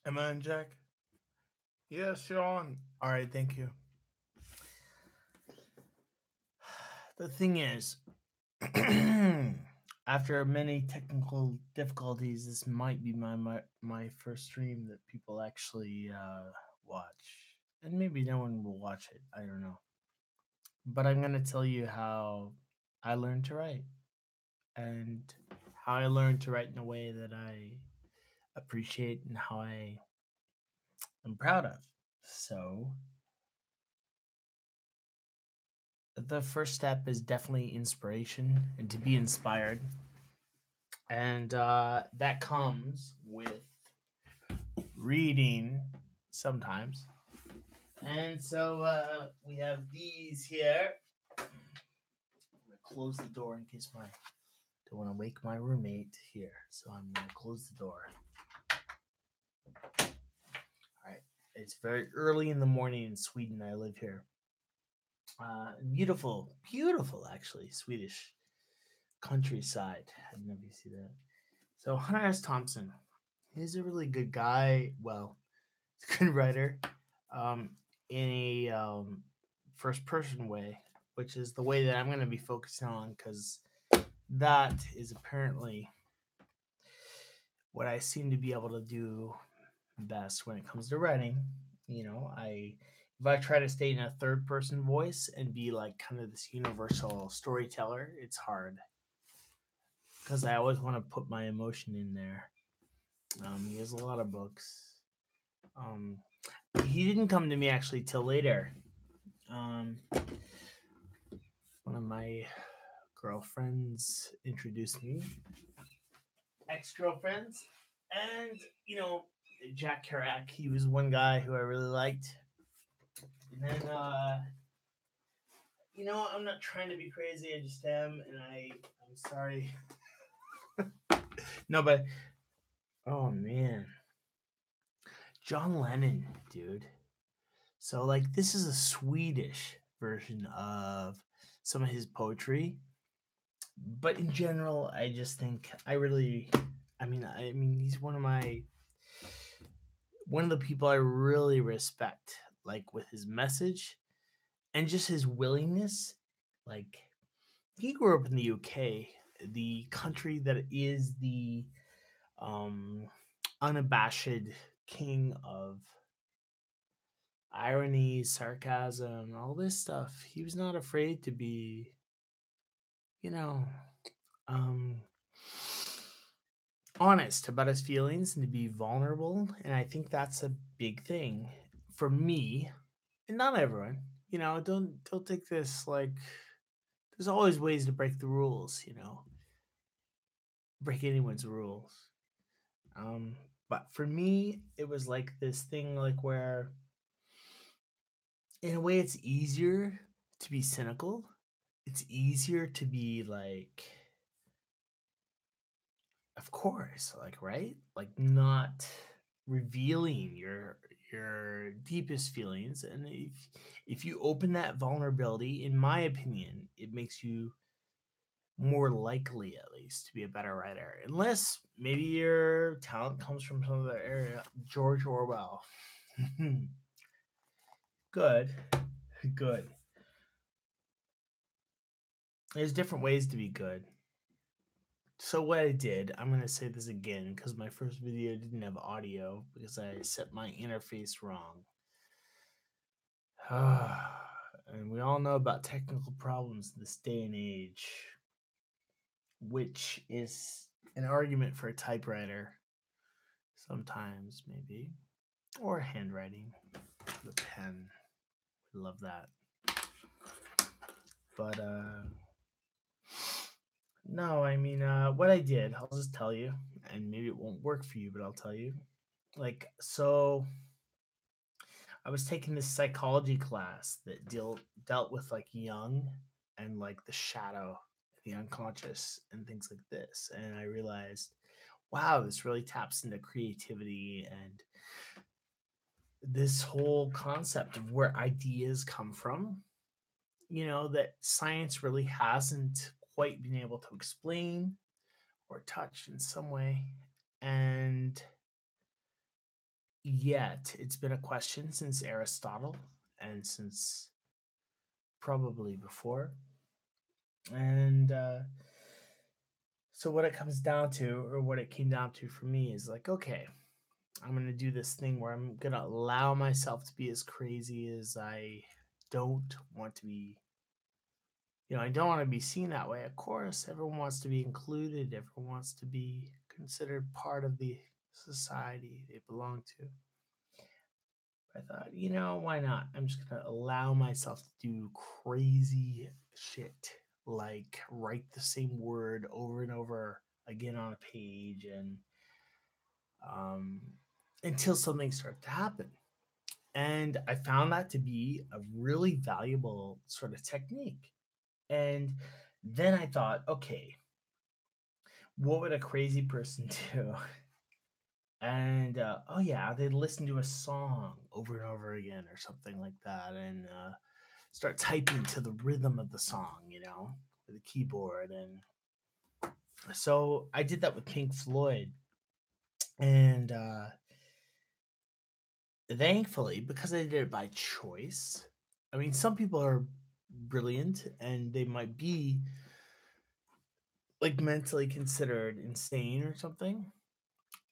Am I on, Jack? Yes, you're on. All right, thank you. The thing is, after many technical difficulties, this might be my first stream that people actually watch, and maybe no one will watch it. I don't know, but I'm gonna tell you how I learned to write and how I learned to write in a way that I appreciate and how I am proud of. So the first step is definitely inspiration and to be inspired, and that comes with reading sometimes. And so we have these here. I'm gonna close the door in case my don't want to wake my roommate here, so I'm gonna close the door. All right, it's very early in the morning in Sweden. I live here. Beautiful, beautiful, actually, Swedish countryside. I don't know if you see that. So Hunter S. Thompson, he's a really good guy. Well, he's a good writer, um, in a first person way, which is the way that I'm going to be focusing on because that is apparently what I seem to be able to do best when it comes to writing. I if I try to stay in a third person voice and be like kind of this universal storyteller, it's hard because I always want to put my emotion in there. He has a lot of books. Um, he didn't come to me actually till later. Um, one of my girlfriends introduced me, ex girlfriends, and you know Jack Kerouac. He was one guy who I really liked, and then I'm not trying to be crazy. I just am, and I'm sorry. No, but oh man, John Lennon, dude. So like this is a Swedish version of some of his poetry, but in general, I just think I mean, he's one of the people I really respect, like with his message and just his willingness. Like he grew up in the UK, the country that is the um, unabashed king of irony, sarcasm, all this stuff. He was not afraid to be, you know, um, honest about his feelings and to be vulnerable. And I think that's a big thing for me, and not everyone. Don't take this like there's always ways to break the rules. Break anyone's rules. Um, but for me, it was like this thing like where, in a way, it's easier to be cynical. It's easier to be like, of course, like right, like not revealing your deepest feelings, and if you open that vulnerability, in my opinion, it makes you more likely at least to be a better writer, unless maybe your talent comes from some other area. George Orwell. Good, good. There's different ways to be good. So what I did, I'm gonna say this again because my first video didn't have audio because I set my interface wrong. And we all know about technical problems in this day and age, which is an argument for a typewriter sometimes, maybe, or handwriting, the pen. We love that. But no, I mean, what I did, I'll just tell you, and maybe it won't work for you, but I'll tell you. Like, so I was taking this psychology class that dealt with like young and like the shadow, the unconscious, and things like this, and I realized, wow, this really taps into creativity and this whole concept of where ideas come from. That science really hasn't quite been able to explain or touch in some way. And Yet it's been a question since Aristotle and since probably before. And so what it comes down to, or what it came down to for me, is like, okay, I'm gonna do this thing where I'm gonna allow myself to be as crazy as I don't want to be. I don't want to be seen that way. Of course, everyone wants to be included. Everyone wants to be considered part of the society they belong to. I thought, why not? I'm just gonna allow myself to do crazy shit, like write the same word over and over again on a page, and um, until something started to happen. And I found that to be a really valuable sort of technique. And then I thought, okay, what would a crazy person do? And oh yeah, they'd listen to a song over and over again or something like that, and start typing to the rhythm of the song, with a keyboard. And so I did that with Pink Floyd, and thankfully, because I did it by choice. I mean, some people are brilliant and they might be like mentally considered insane or something,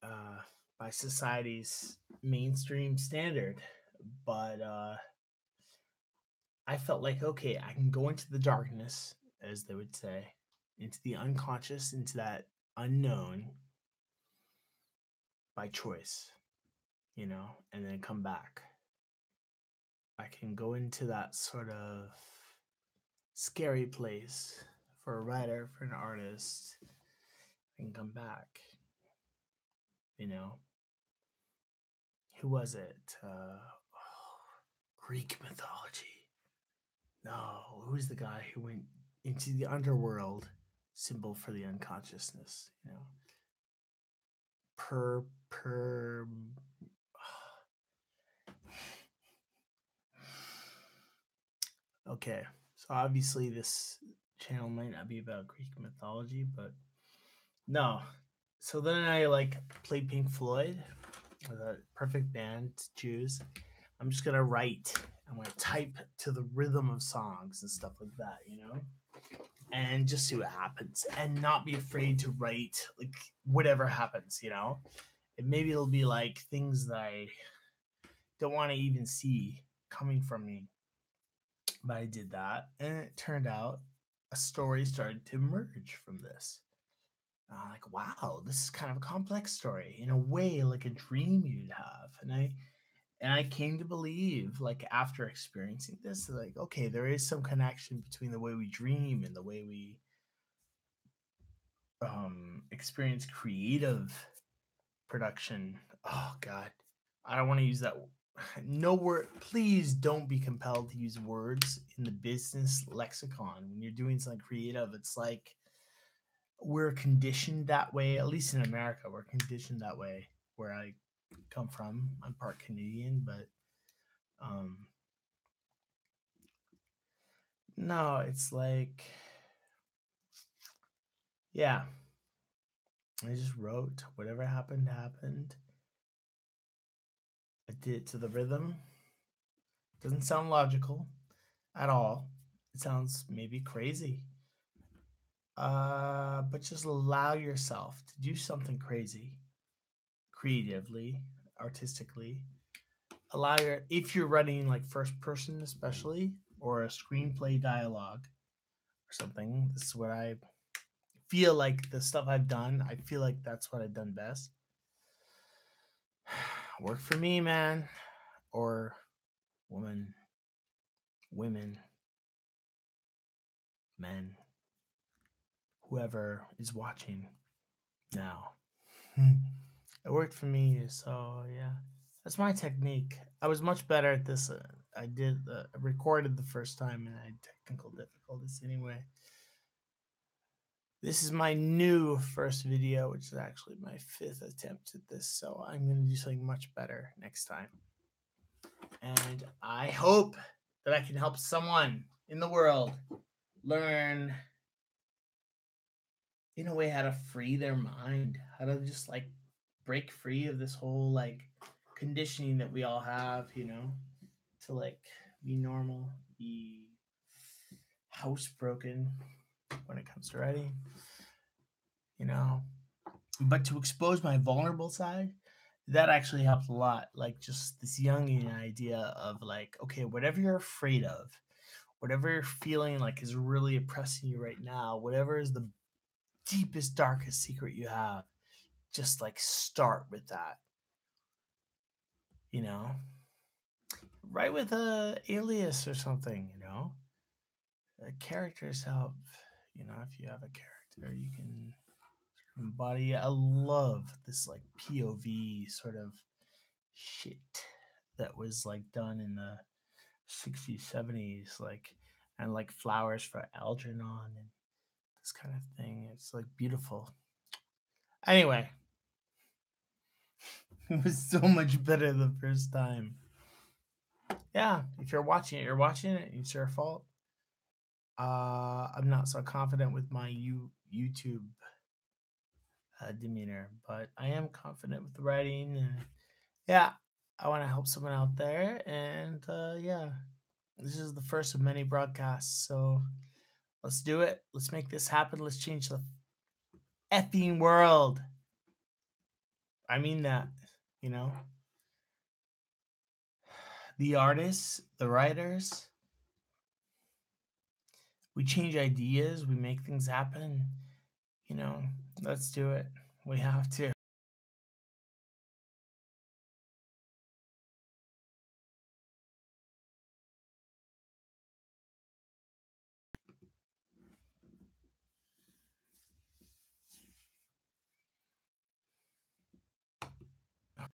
uh, by society's mainstream standard. But I felt like, okay, I can go into the darkness, as they would say, into the unconscious, into that unknown by choice, and then come back. I can go into that sort of scary place for a writer, for an artist, and come back. You know, who was it? Greek mythology. No, who's the guy who went into the underworld, symbol for the unconsciousness? Per per. Okay, so obviously this channel might not be about Greek mythology, but no. So then I like play Pink Floyd, the perfect band to choose. I'm just gonna write. I'm gonna type to the rhythm of songs and stuff like that, and just see what happens, and not be afraid to write like whatever happens, And maybe it'll be like things that I don't want to even see coming from me. But I did that, and it turned out a story started to emerge from this. I'm like, wow, this is kind of a complex story in a way, like a dream you'd have. And I came to believe, like after experiencing this, like, okay, there is some connection between the way we dream and the way we experience creative production. Oh God, I don't want to use that. No word. Please don't be compelled to use words in the business lexicon when you're doing something creative. It's like we're conditioned that way. At least in America, we're conditioned that way. Where I come from, I'm part Canadian, but um, no, it's like, yeah, I just wrote whatever happened happened. I did it to the rhythm. Doesn't sound logical at all. It sounds maybe crazy. But just allow yourself to do something crazy, creatively, artistically. If you're writing like first person, especially, or a screenplay dialogue or something, this is what I feel like the stuff I've done. I feel like that's what I've done best. Work for me, man, or woman, women, men, whoever is watching now. It worked for me, so yeah, that's my technique. I was much better at this. I recorded the first time, and I had technical difficulties anyway. This is my new first video, which is actually my 5th attempt at this, so I'm going to do something much better next time. And I hope that I can help someone in the world learn, in a way, how to free their mind, how to just like break free of this whole like conditioning that we all have, to like be normal, be housebroken when it comes to writing, you know. But to expose my vulnerable side, that actually helped a lot. Like just this Jungian idea of like, okay, whatever you're afraid of, whatever you're feeling like is really oppressing you right now, whatever is the deepest, darkest secret you have, just like start with that, you know? Write with a alias or something, characters help. If you have a character, you can embody. I love this like POV sort of shit that was like done in the 60s, 70s, like, and like flowers for Algernon and this kind of thing. It's like beautiful. Anyway, it was so much better the first time. Yeah, if you're watching it, you're watching it. It's your fault. I'm not so confident with my YouTube demeanor, but I am confident with the writing. And yeah, I want to help someone out there. And yeah, this is the first of many broadcasts. So let's do it. Let's make this happen. Let's change the effing world. I mean that, you know. The artists, the writers, we change ideas, we make things happen. You know, let's do it. We have to.